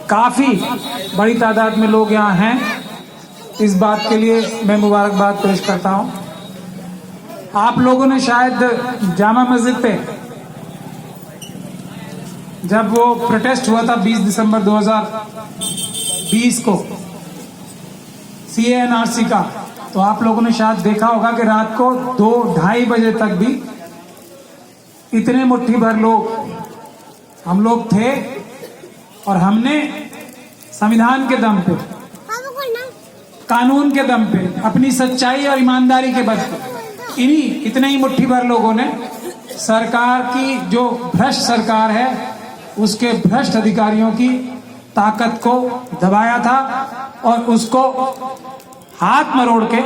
काफी बड़ी तादाद में लोग यहाँ हैं, इस बात के लिए मैं मुबारकबाद पेश करता हूँ। आप लोगों ने शायद जामा मस्जिद पे जब वो प्रोटेस्ट हुआ था 20 दिसंबर 2020 को CANRC का, तो आप लोगों ने शायद देखा होगा कि रात को 2-2:30 बजे तक भी इतने मुट्ठी भर लोग हम लोग थे और हमने संविधान के दम पे, कानून के दम पे, अपनी सच्चाई और ईमानदारी के बल पे इतने ही मुट्ठी भर लोगों ने सरकार की, जो भ्रष्ट सरकार है, उसके भ्रष्ट अधिकारियों की ताकत को दबाया था और उसको हाथ मरोड़ के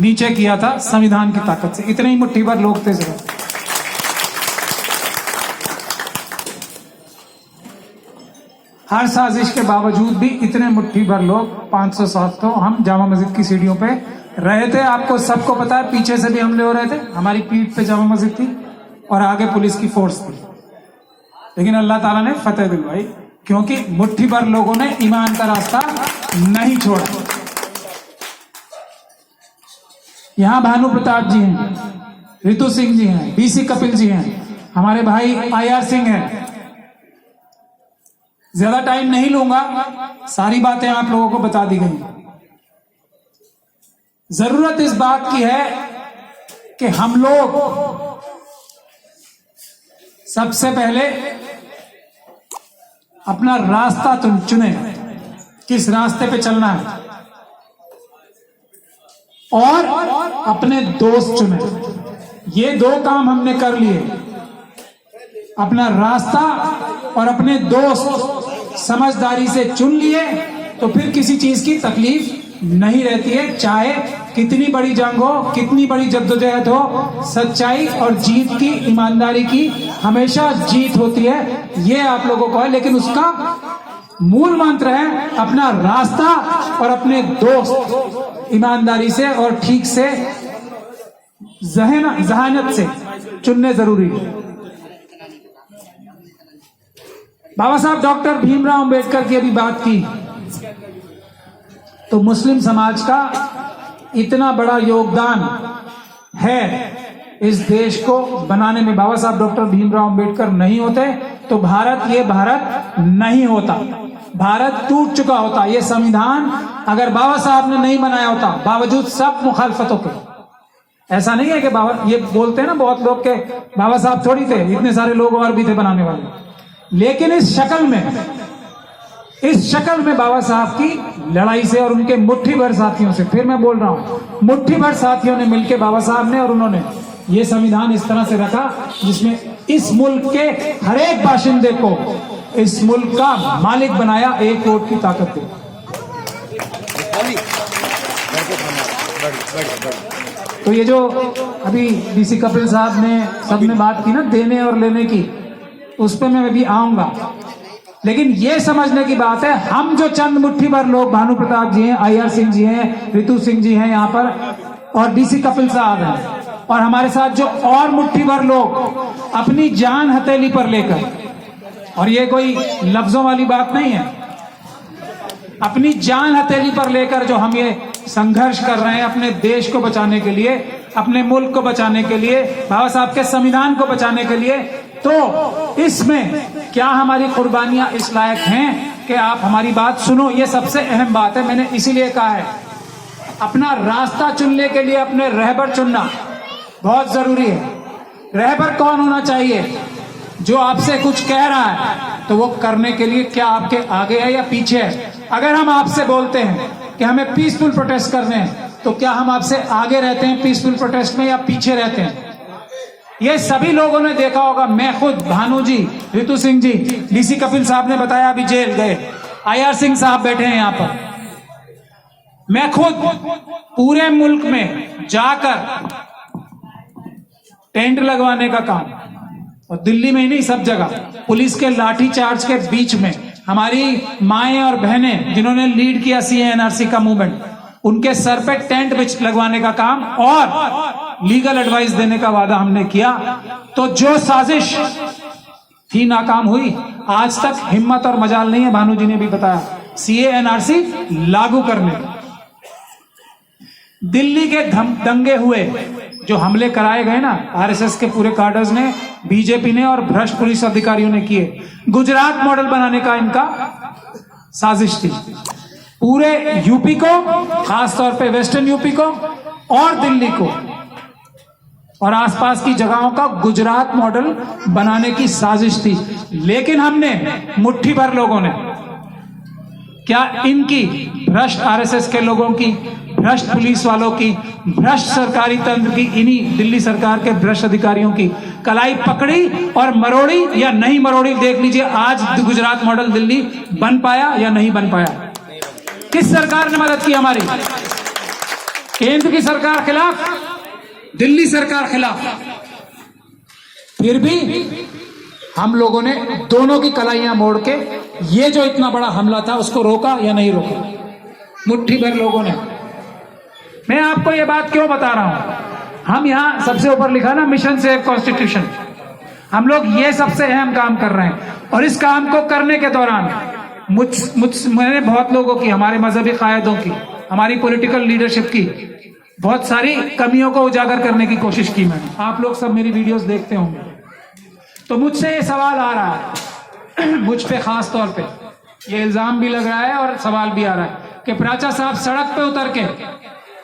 नीचे किया था संविधान की ताकत से। इतने ही मुट्ठी भर लोग थे सिर्फ। हर साजिश के बावजूद भी इतने मुट्ठी भर लोग, 500-700 तो हम जामा मस्जिद की सीढ़ियों पे रहे थे। आपको सबको पता है, पीछे से भी हमले हो रहे थे, हमारी पीठ पे जामा मस्जिद थी और आगे पुलिस की फोर्स थी, लेकिन अल्लाह ताला ने फतेह दिलवाई, क्योंकि मुट्ठी भर लोगों ने ईमान का रास्ता नहीं छोड़ा। यहां भानु प्रताप जी हैं, रितु सिंह जी हैं, BC कपिल जी हैं, हमारे भाई IR सिंह हैं। ज्यादा टाइम नहीं लूंगा, सारी बातें आप लोगों को बता दी गई। जरूरत इस बात की है कि हम लोग सबसे पहले अपना रास्ता चुने, किस रास्ते पे चलना है, और अपने दोस्त चुने। ये 2 काम हमने कर लिए, अपना रास्ता और अपने दोस्त समझदारी से चुन लिए, तो फिर किसी चीज की तकलीफ नहीं रहती है। चाहे कितनी बड़ी जंग हो, कितनी बड़ी जद्दोजहद हो, सच्चाई और जीत की, ईमानदारी की हमेशा जीत होती है, ये आप लोगों को है। लेकिन उसका मूल मंत्र है अपना रास्ता और अपने दोस्त ईमानदारी से और ठीक से, जहानत से चुनने जरूरी है। बाबा साहब डॉक्टर भीमराव अंबेडकर की अभी बात की, तो मुस्लिम समाज का इतना बड़ा योगदान है इस देश को बनाने में। बाबा साहब डॉक्टर भीमराव अंबेडकर नहीं होते तो ये भारत नहीं होता, भारत टूट चुका होता। ये संविधान अगर बाबा साहब ने नहीं बनाया होता, बावजूद सब मुखालफतों के, ऐसा नहीं है कि बाबा, ये बोलते हैं ना बहुत लोग के बाबा साहब थोड़ी थे, इतने सारे लोग और भी थे बनाने वाले, लेकिन इस शक्ल में बाबा साहब की लड़ाई से और उनके मुट्ठी भर साथियों से, फिर मैं बोल रहा हूं, मुट्ठी भर साथियों ने मिलकर बाबा साहब ने और उन्होंने ये संविधान इस तरह से रखा जिसमें इस मुल्क के हर एक बाशिंदे को इस मुल्क का मालिक बनाया, 1 वोट की ताकत दे। तो ये जो अभी BC कपिल साहब ने, सबने बात की ना देने और लेने की, उस पर मैं अभी आऊंगा, लेकिन ये समझने की बात है, हम जो चंद मुट्ठी भर लोग, भानु प्रताप जी हैं, IR सिंह जी हैं, रितु सिंह जी हैं यहाँ पर, और BC कपिल साहब हैं, और हमारे साथ जो और मुट्ठी भर लोग अपनी जान हथेली पर लेकर, और ये कोई लफ्जों वाली बात नहीं है, अपनी जान हथेली पर लेकर जो हम ये संघर्ष कर रहे हैं अपने देश को बचाने के लिए, अपने मुल्क को बचाने के लिए, बाबा साहब के संविधान को बचाने के लिए, तो इसमें क्या हमारी कुर्बानियां इस लायक हैं कि आप हमारी बात सुनो। ये सबसे अहम बात है। मैंने इसीलिए कहा है, अपना रास्ता चुनने के लिए अपने रहबर चुनना बहुत जरूरी है। रहबर कौन होना चाहिए? जो आपसे कुछ कह रहा है तो वो करने के लिए क्या आपके आगे है या पीछे है। अगर हम आपसे बोलते हैं कि हमें पीसफुल प्रोटेस्ट करने हैं, तो क्या हम आपसे आगे रहते हैं पीसफुल प्रोटेस्ट में या पीछे रहते हैं? ये सभी लोगों ने देखा होगा। मैं खुद, भानु जी, रितु सिंह जी, BC कपिल साहब ने बताया अभी जेल गए, IR सिंह साहब बैठे हैं यहाँ पर, मैं खुद पूरे मुल्क में जाकर टेंट लगवाने का काम, और दिल्ली में ही नहीं, सब जगह पुलिस के लाठी चार्ज के बीच में हमारी माएं और बहनें जिन्होंने लीड किया CANRC का मूवमेंट, उनके सर पे टेंट बिछ लगवाने का काम और लीगल एडवाइस देने का वादा हमने किया। तो जो साजिश थी, नाकाम हुई। आज तक हिम्मत और मजाल नहीं है, भानु जी ने भी बताया, सीए एनआरसी लागू करने। दिल्ली के दंगे हुए, जो हमले कराए गए ना आरएसएस के पूरे कार्डर्स ने, बीजेपी ने और भ्रष्ट पुलिस अधिकारियों ने किए, गुजरात मॉडल बनाने का इनका साजिश थी। पूरे यूपी को, खासतौर पे वेस्टर्न यूपी को और दिल्ली को और आसपास की जगहों का गुजरात मॉडल बनाने की साजिश थी। लेकिन हमने, मुट्ठी भर लोगों ने, क्या इनकी भ्रष्ट आरएसएस के लोगों की, भ्रष्ट पुलिस वालों की, भ्रष्ट सरकारी तंत्र की, इन्हीं दिल्ली सरकार के भ्रष्ट अधिकारियों की कलाई पकड़ी और मरोड़ी या नहीं मरोड़ी, देख लीजिए आज गुजरात मॉडल दिल्ली बन पाया या नहीं बन पाया। किस सरकार ने मदद की हमारी? केंद्र की सरकार खिलाफ, दिल्ली सरकार खिलाफ। फिर भी हम लोगों ने दोनों की कलाइयां मोड़ के ये जो इतना बड़ा हमला था उसको रोका या नहीं रोका? मुट्ठी भर लोगों ने। मैं आपको ये बात क्यों बता रहा हूं? हम यहां सबसे ऊपर लिखा ना, मिशन सेव कॉन्स्टिट्यूशन। हम लोग ये सबसे अहम काम कर रहे हैं और इस काम को करने के दौरान मैंने बहुत लोगों की, हमारे मजहबी कायदों की, हमारी पॉलिटिकल लीडरशिप की बहुत सारी कमियों को उजागर करने की कोशिश की मैंने। आप लोग सब मेरी वीडियोस देखते होंगे, तो मुझसे ये सवाल आ रहा है, मुझ पे खास तौर पे ये इल्जाम भी लग रहा है और सवाल भी आ रहा है कि प्राचा साहब सड़क पे उतर के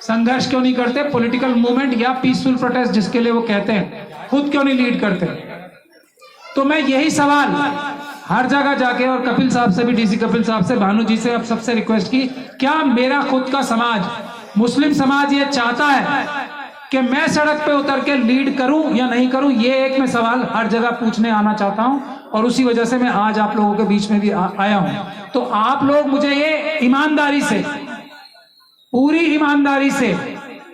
संघर्ष क्यों नहीं करते, पॉलिटिकल मूवमेंट या पीसफुल प्रोटेस्ट जिसके लिए वो कहते हैं, खुद क्यों नहीं लीड करते? तो मैं यही सवाल हर जगह जाके, और कपिल साहब से भी, डीसी कपिल साहब से, भानु जी से, अब सबसे रिक्वेस्ट की, क्या मेरा खुद का समाज, मुस्लिम समाज ये चाहता है कि मैं सड़क पे उतर के लीड करूं या नहीं करूं? ये एक मैं सवाल हर जगह पूछने आना चाहता हूं और उसी वजह से मैं आज आप लोगों के बीच में भी आया हूं। तो आप लोग मुझे ये ईमानदारी से, पूरी ईमानदारी से,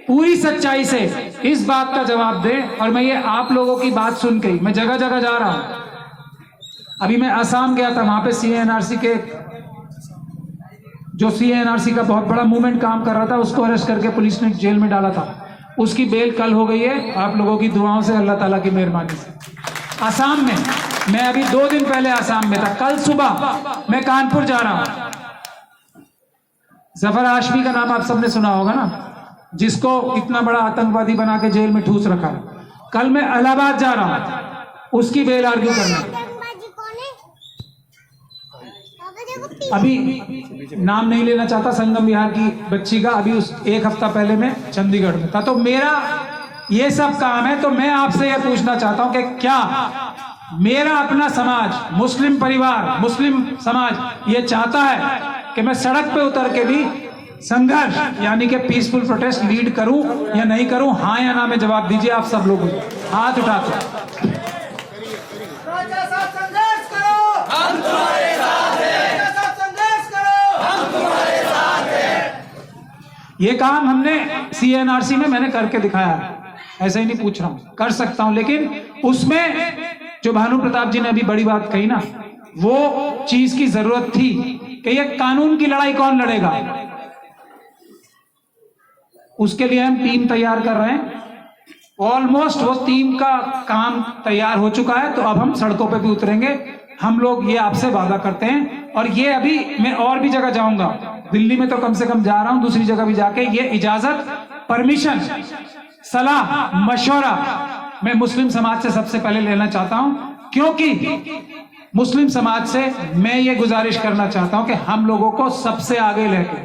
पूरी सच्चाई से इस बात का जवाब दें। और मैं ये आप लोगों की बात सुन के, मैं जगह जगह जा रहा हूं। अभी मैं असम गया था, वहां पे सीएनआरसी के, जो सीएनआरसी का बहुत बड़ा मूवमेंट काम कर रहा था, उसको अरेस्ट करके पुलिस ने जेल में डाला था। उसकी बेल कल हो गई है, आप लोगों की दुआओं से, अल्लाह ताला की मेहरबानी से। असम में मैं अभी 2 दिन पहले असम में था, कल सुबह मैं कानपुर जा रहा हूं। जफर हाशमी का नाम आप सबने सुना होगा ना, जिसको इतना बड़ा आतंकवादी बना के जेल में ठूस रखा। कल मैं इलाहाबाद जा रहा हूं उसकी बेल आर्ग्यू करना। अभी नाम नहीं लेना चाहता, संगम विहार की बच्ची का, अभी उस 1 हफ्ता पहले मैं चंडीगढ़ में था। तो मेरा ये सब काम है। तो मैं आपसे ये पूछना चाहता हूं कि क्या मेरा अपना समाज, मुस्लिम परिवार, मुस्लिम समाज ये चाहता है कि मैं सड़क पे उतर के भी संघर्ष यानी कि पीसफुल प्रोटेस्ट लीड करूं या नहीं करूं? हाँ या ना में जवाब दीजिए आप सब लोग हाथ उठाते। ये काम हमने सीएनआरसी में मैंने करके दिखाया है, ऐसा ही नहीं पूछ रहा हूं, कर सकता हूं। लेकिन उसमें जो भानु प्रताप जी ने अभी बड़ी बात कही ना, वो चीज की जरूरत थी कि ये कानून की लड़ाई कौन लड़ेगा। उसके लिए हम टीम तैयार कर रहे हैं। ऑलमोस्ट वो टीम का काम तैयार हो चुका है। तो अब हम सड़कों पे भी उतरेंगे, हम लोग ये आपसे वादा करते हैं। और ये अभी मैं और भी जगह जाऊंगा, दिल्ली में तो कम से कम जा रहा हूं, दूसरी जगह भी जाके ये इजाजत, परमिशन, सलाह, मशवरा मैं मुस्लिम समाज से सबसे पहले लेना चाहता हूं। क्योंकि मुस्लिम समाज से मैं ये गुजारिश करना चाहता हूं कि हम लोगों को सबसे आगे लेके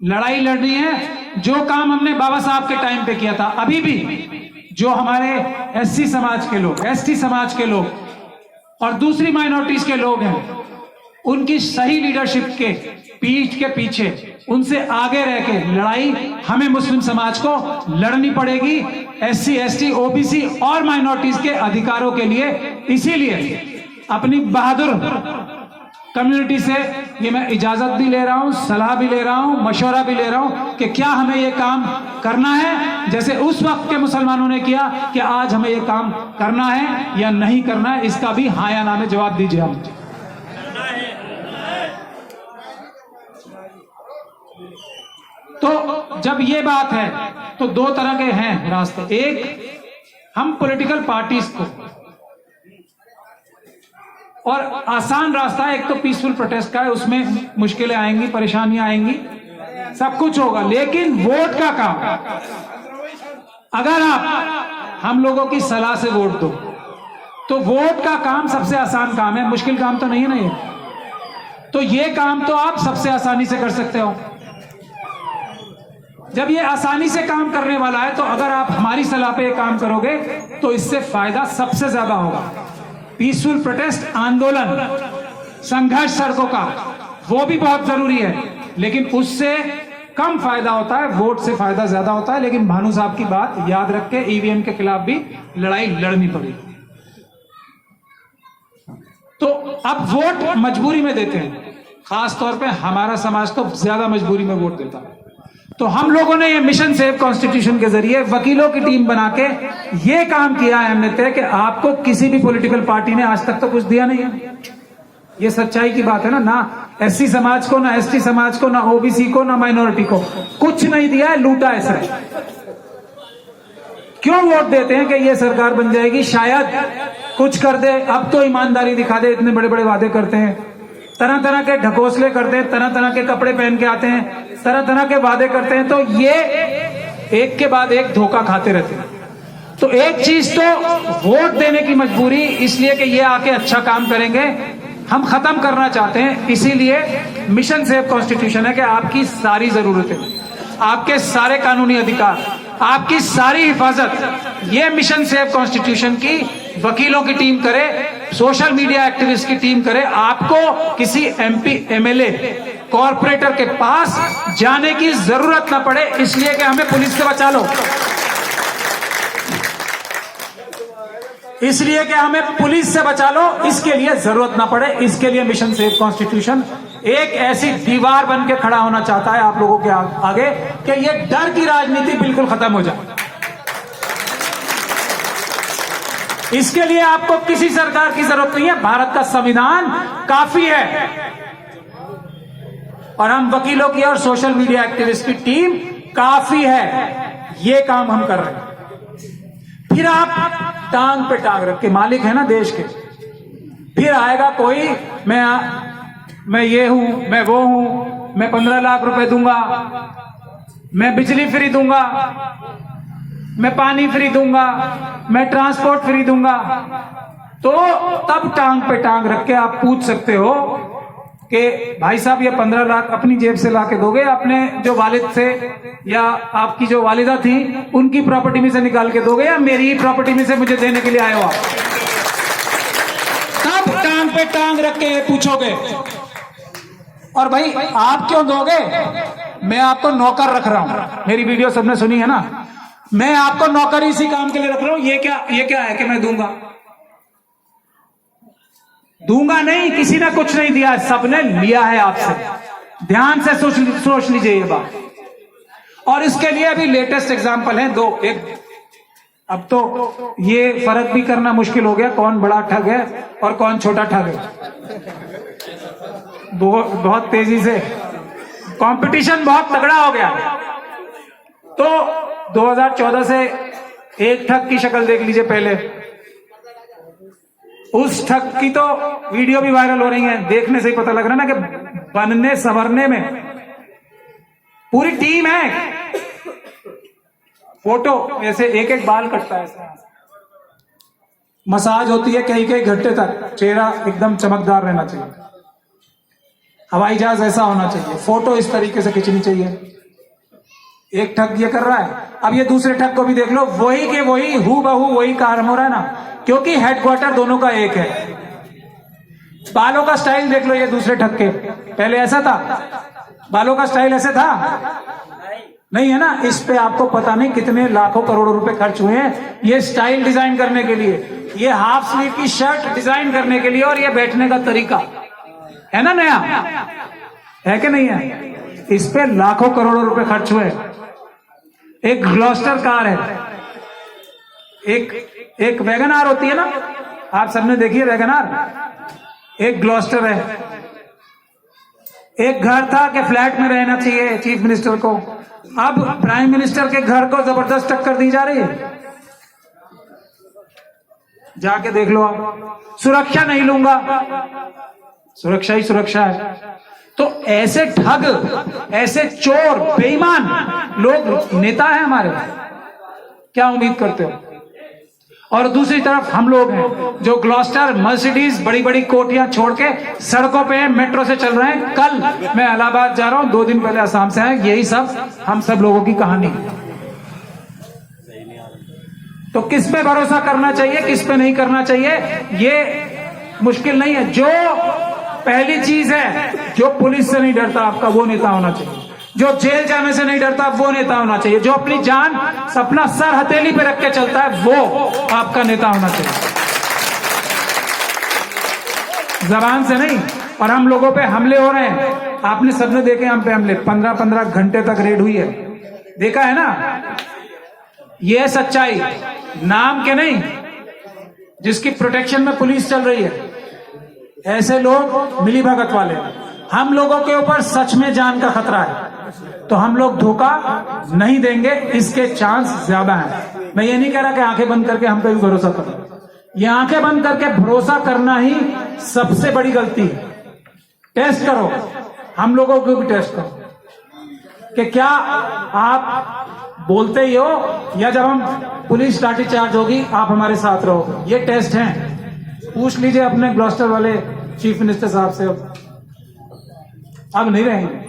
लड़ाई लड़नी है। जो काम हमने बाबा साहब के टाइम पे किया था, अभी भी जो हमारे एससी समाज के लोग, एसटी समाज के लोग और दूसरी माइनॉरिटीज के लोग हैं, उनकी सही लीडरशिप के पीठ के पीछे, उनसे आगे रह के लड़ाई हमें मुस्लिम समाज को लड़नी पड़ेगी, एससी, एसटी, ओबीसी और माइनॉरिटीज के अधिकारों के लिए। इसीलिए अपनी बहादुर कम्युनिटी से ये मैं इजाजत भी ले रहा हूं, सलाह भी ले रहा हूं, मशवरा भी ले रहा हूं कि क्या हमें ये काम करना है जैसे उस वक्त के मुसलमानों ने किया, कि आज हमें ये काम करना है या नहीं करना है। इसका भी हाँ या ना में जवाब दीजिए आप। तो जब ये बात है तो 2 तरह के हैं रास्ते। एक, हम पॉलिटिकल पार्टीज को और आसान रास्ता है, एक तो पीसफुल प्रोटेस्ट का है, उसमें मुश्किलें आएंगी, परेशानियां आएंगी, सब कुछ होगा, लेकिन वोट का काम, अगर आप हम लोगों की सलाह से वोट दो तो वोट का काम सबसे आसान काम है, मुश्किल काम तो नहीं है ना ये। तो ये काम तो आप सबसे आसानी से कर सकते हो। जब ये आसानी से काम करने वाला है तो अगर आप हमारी सलाह पे ये काम करोगे तो इससे फायदा सबसे ज्यादा होगा। पीसफुल प्रोटेस्ट, आंदोलन, संघर्ष सड़कों का, वो भी बहुत जरूरी है, लेकिन उससे कम फायदा होता है, वोट से फायदा ज्यादा होता है। लेकिन भानु साहब की बात याद रख के ईवीएम के खिलाफ भी लड़ाई लड़नी पड़ेगी। तो अब वोट मजबूरी में देते हैं, खास तौर पे हमारा समाज तो ज्यादा मजबूरी में वोट देता है। तो हम लोगों ने ये मिशन सेव कॉन्स्टिट्यूशन के जरिए वकीलों की टीम बना के ये काम किया है हमने तय कि आपको किसी भी पॉलिटिकल पार्टी ने आज तक तो कुछ दिया नहीं है। ये सच्चाई की बात है ना एससी समाज को, ना एसटी समाज को, ना ओबीसी को, ना माइनॉरिटी को कुछ नहीं दिया है, लूटा है सर। क्यों वोट देते हैं कि ये सरकार बन जाएगी, शायद कुछ कर दे, अब तो ईमानदारी दिखा दे, इतने बड़े बड़े वादे करते हैं, तरह तरह के ढकोसले करते हैं, तरह तरह के कपड़े पहन के आते हैं, तरह तरह के वादे करते हैं, तो ये एक के बाद एक धोखा खाते रहते हैं। तो एक चीज तो वोट देने की मजबूरी इसलिए कि ये आके अच्छा काम करेंगे, हम खत्म करना चाहते हैं, इसीलिए मिशन सेव कॉन्स्टिट्यूशन है कि आपकी सारी जरूरतें, आपके सारे कानूनी अधिकार, आपकी सारी हिफाजत ये मिशन सेव कॉन्स्टिट्यूशन की वकीलों की टीम करे, सोशल मीडिया एक्टिविस्ट की टीम करे। आपको किसी एमपी, एमएलए, कॉर्पोरेटर के पास जाने की जरूरत ना पड़े, इसलिए कि हमें पुलिस से बचा लो, इसलिए कि हमें पुलिस से बचा लो, इसके लिए जरूरत ना पड़े। इसके लिए मिशन सेव कॉन्स्टिट्यूशन एक ऐसी दीवार बन के खड़ा होना चाहता है आप लोगों के आगे कि ये डर की राजनीति बिल्कुल खत्म हो जाए। इसके लिए आपको किसी सरकार की जरूरत नहीं है, भारत का संविधान काफी है, और हम वकीलों की और सोशल मीडिया एक्टिविस्ट की टीम काफी है। ये काम हम कर रहे हैं। फिर आप टांग पे टांग रख के, मालिक है ना देश के, फिर आएगा कोई, मैं ये हूं, मैं वो हूं, मैं 15 लाख रुपए दूंगा, मैं बिजली फ्री दूंगा, मैं पानी फ्री दूंगा, मैं ट्रांसपोर्ट फ्री दूंगा। तो तब टांग पे टांग रख के आप पूछ सकते हो कि भाई साहब ये 15 लाख अपनी जेब से लाके दोगे, अपने जो वालिद से या आपकी जो वालिदा थी उनकी प्रॉपर्टी में से निकाल के दोगे, या मेरी ही प्रॉपर्टी में से मुझे देने के लिए आए हो आप? तब टांग पे टांग रख के पूछोगे। और भाई आप क्यों दोगे? मैं आपको नौकर रख रहा हूं, मेरी वीडियो सबने सुनी है ना, मैं आपको नौकर इसी काम के लिए रख रहा हूं। ये क्या है कि मैं दूंगा नहीं, किसी ने कुछ नहीं दिया, सबने लिया है आपसे। ध्यान से सोच लीजिए ये बात। और इसके लिए अभी लेटेस्ट एग्जांपल है दो। एक, अब तो ये फर्क भी करना मुश्किल हो गया कौन बड़ा ठग है और कौन छोटा ठग है। बहुत तेजी से कंपटीशन बहुत तगड़ा हो गया। तो 2014 से एक ठग की शक्ल देख लीजिए पहले, उस ठग की तो वीडियो भी वायरल हो रही है, देखने से ही पता लग रहा है ना कि बनने संवरने में पूरी टीम है। फोटो ऐसे एक एक बाल कटता है, मसाज होती है कहीं कहीं घंटे तक, चेहरा एकदम चमकदार रहना चाहिए, हवाई जहाज ऐसा होना चाहिए, फोटो इस तरीके से खींचनी चाहिए। एक ठग ये कर रहा है, अब ये दूसरे ठग को भी देख लो, वही के वही हू बहू वही काम हो रहा है ना, क्योंकि हेडक्वार्टर दोनों का एक है। बालों का स्टाइल देख लो ये दूसरे ठग के, पहले ऐसा था, बालों का स्टाइल ऐसे था नहीं है ना। इस पे आपको पता नहीं कितने लाखों करोड़ों रुपए खर्च हुए हैं ये स्टाइल डिजाइन करने के लिए, ये हाफ स्लीव की शर्ट डिजाइन करने के लिए, और ये बैठने का तरीका है ना नया, है कि नहीं है? इस पे लाखों करोड़ों रुपए खर्च हुए। एक ग्लॉस्टर कार है, एक वैगन आर होती है ना, आप सबने देखी है वैगन आर, एक ग्लॉस्टर है। एक घर था कि फ्लैट में रहना चाहिए चीफ मिनिस्टर को, अब प्राइम मिनिस्टर के घर को जबरदस्त टक्कर दी जा रही है। जाके देख लो आप। सुरक्षा नहीं लूंगा, सुरक्षा ही सुरक्षा है। तो ऐसे ठग, ऐसे चोर, बेईमान लोग नेता है हमारे, क्या उम्मीद करते हो? और दूसरी तरफ हम लोग हैं जो ग्लॉस्टर, मर्सिडीज, बड़ी बड़ी कोठियां छोड़ के सड़कों पे मेट्रो से चल रहे हैं। कल मैं इलाहाबाद जा रहा हूं, 2 दिन पहले असम से आए। यही सब हम सब लोगों की कहानी। तो किस पे भरोसा करना चाहिए, किस पे नहीं करना चाहिए, ये मुश्किल नहीं है। जो पहली चीज है, जो पुलिस से नहीं डरता आपका, वो नेता होना चाहिए। जो जेल जाने से नहीं डरता, वो नेता होना चाहिए। जो अपनी जान, अपना सर हथेली पे रख के चलता है, वो आपका नेता होना चाहिए। जबान से नहीं। और हम लोगों पे हमले हो रहे हैं, आपने सबने देखे हम पे हमले, 15-15 घंटे तक रेड हुई है, देखा है ना? ये सच्चाई, नाम के नहीं, जिसकी प्रोटेक्शन में पुलिस चल रही है। ऐसे लोग मिली भगत वाले, हम लोगों के ऊपर सच में जान का खतरा है, तो हम लोग धोखा नहीं देंगे, इसके चांस ज्यादा हैं। मैं ये नहीं कह रहा कि आंखें बंद करके हम पे भी भरोसा करो, ये आंखें बंद करके भरोसा करना ही सबसे बड़ी गलती है। टेस्ट करो, हम लोगों को भी टेस्ट करो कि क्या आप बोलते ही हो, या जब हम पुलिस लाठी चार्ज होगी आप हमारे साथ रहोगे। ये टेस्ट हैं। पूछ लीजिए अपने ग्लॉस्टर वाले चीफ मिनिस्टर साहब से, अब नहीं रहेंगे।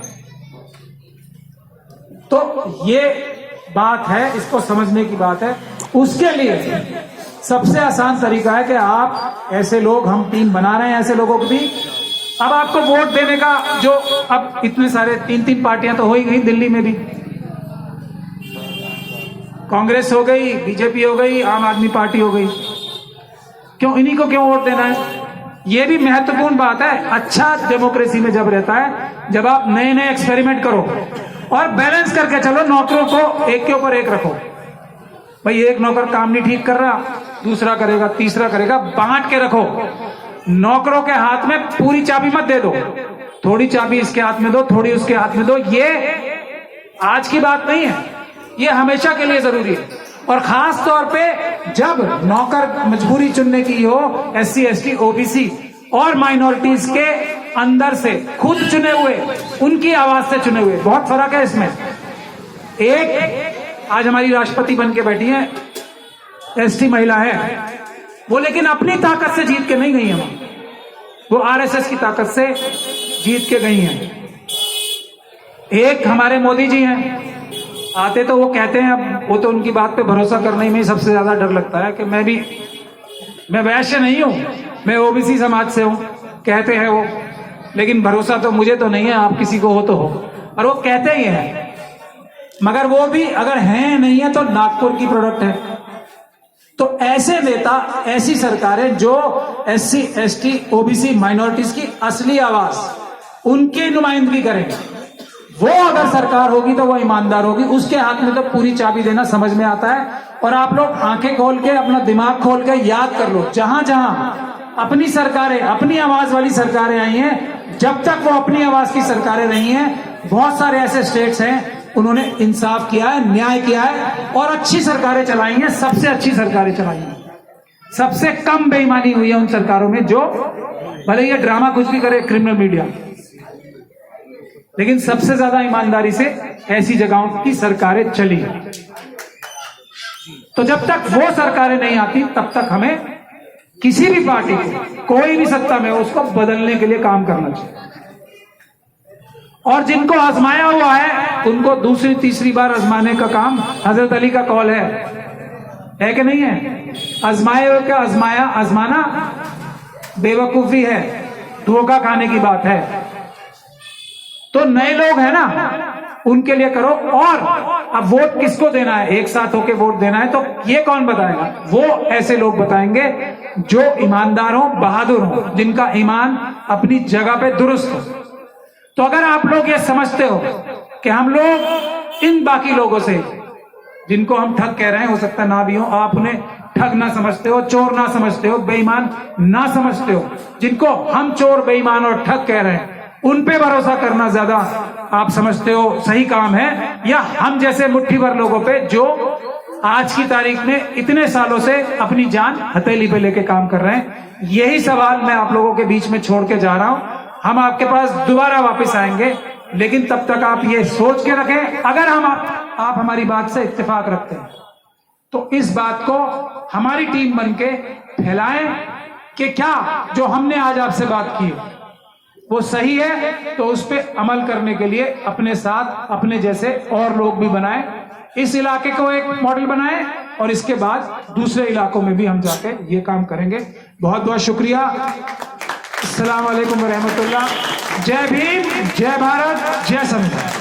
तो ये बात है, इसको समझने की बात है। उसके लिए सबसे आसान तरीका है कि आप ऐसे लोग, हम टीम बना रहे हैं ऐसे लोगों को भी। अब आपको वोट देने का जो, अब इतने सारे 3-3 पार्टियां तो हो ही गई दिल्ली में भी, कांग्रेस हो गई, बीजेपी हो गई, आम आदमी पार्टी हो गई। क्यों, इन्हीं को क्यों वोट देना है? ये भी महत्वपूर्ण बात है। अच्छा डेमोक्रेसी में जब रहता है, जब आप नए नए एक्सपेरिमेंट करो और बैलेंस करके चलो, नौकरों को एक के ऊपर एक रखो। भाई एक नौकर काम नहीं ठीक कर रहा, दूसरा करेगा, तीसरा करेगा, बांट के रखो। नौकरों के हाथ में पूरी चाबी मत दे दो, थोड़ी चाबी इसके हाथ में दो, थोड़ी उसके हाथ में दो। ये आज की बात नहीं है, ये हमेशा के लिए जरूरी है। और खास तौर पे जब नौकर मजबूरी चुनने की हो, SC, ST, OBC और माइनॉरिटीज के अंदर से खुद चुने हुए, उनकी आवाज से चुने हुए, बहुत फर्क है इसमें। एक आज हमारी राष्ट्रपति बन के बैठी है, ST महिला है वो, लेकिन अपनी ताकत से जीत के नहीं गई है, वो RSS की ताकत से जीत के गई हैं। एक हमारे मोदी जी हैं, आते तो वो कहते हैं, अब वो तो उनकी बात पे भरोसा करने में सबसे ज्यादा डर लगता है कि मैं वैश्य नहीं हूं, मैं OBC समाज से हूं, कहते हैं वो, लेकिन भरोसा तो मुझे तो नहीं है, आप किसी को हो तो हो। और वो कहते ही हैं, मगर वो भी अगर हैं नहीं है तो नागपुर की प्रोडक्ट है। तो ऐसे नेता, ऐसी सरकारें जो SC, ST, OBC माइनॉरिटीज की असली आवाज, उनकी नुमाइंदगी करेंगे, वो अगर सरकार होगी तो वो ईमानदार होगी। उसके हाथ में तो पूरी चाबी देना समझ में आता है। और आप लोग आंखें खोल के, अपना दिमाग खोल के याद कर लो, जहां जहां अपनी सरकारें, अपनी आवाज वाली सरकारें आई हैं, जब तक वो अपनी आवाज की सरकारें रही हैं, बहुत सारे ऐसे स्टेट्स हैं उन्होंने इंसाफ किया है, न्याय किया है और अच्छी सरकारें चलाई हैं, सबसे अच्छी सरकारें चलाई हैं। सबसे कम बेईमानी हुई है उन सरकारों में, जो भले ये ड्रामा कुछ भी करे क्रिमिनल मीडिया, लेकिन सबसे ज्यादा ईमानदारी से ऐसी जगहों की सरकारें चली। तो जब तक वो सरकारें नहीं आती, तब तक हमें किसी भी पार्टी को, कोई भी सत्ता में हो, उसको बदलने के लिए काम करना चाहिए। और जिनको आजमाया हुआ है उनको दूसरी तीसरी बार आजमाने का काम हजरत अली का कौल है कि नहीं है? आजमाए हुए का आजमाना बेवकूफी है, धोखा खाने की बात है। तो नए लोग हैं ना, उनके लिए करो। और अब वोट किसको देना है, एक साथ होके वोट देना है, तो ये कौन बताएगा? वो ऐसे लोग बताएंगे जो ईमानदार हो, बहादुर हो, जिनका ईमान अपनी जगह पे दुरुस्त हो। तो अगर आप लोग ये समझते हो कि हम लोग इन बाकी लोगों से, जिनको हम ठग कह रहे हैं, हो सकता है ना भी हो, आप उन्हें ठग ना समझते हो, चोर ना समझते हो, बेईमान ना समझते हो, जिनको हम चोर, बेईमान और ठग कह रहे हैं, उन पे भरोसा करना ज्यादा आप समझते हो सही काम है, या हम जैसे मुट्ठी भर लोगों पे जो आज की तारीख में इतने सालों से अपनी जान हथेली पे लेके काम कर रहे हैं। यही सवाल मैं आप लोगों के बीच में छोड़ के जा रहा हूं। हम आपके पास दोबारा वापस आएंगे, लेकिन तब तक आप ये सोच के रखें, अगर आप हमारी बात से इत्तेफाक रखते हैं तो इस बात को हमारी टीम बन के फैलाएं कि क्या जो हमने आज आपसे बात की वो सही है, तो उस पर अमल करने के लिए अपने साथ अपने जैसे और लोग भी बनाएं, इस इलाके को एक मॉडल बनाएं और इसके बाद दूसरे इलाकों में भी हम जाके ये काम करेंगे। बहुत बहुत शुक्रिया। अस्सलाम वालेकुम व रहमतुल्लाह। जय भीम, जय भारत, जय संविधान।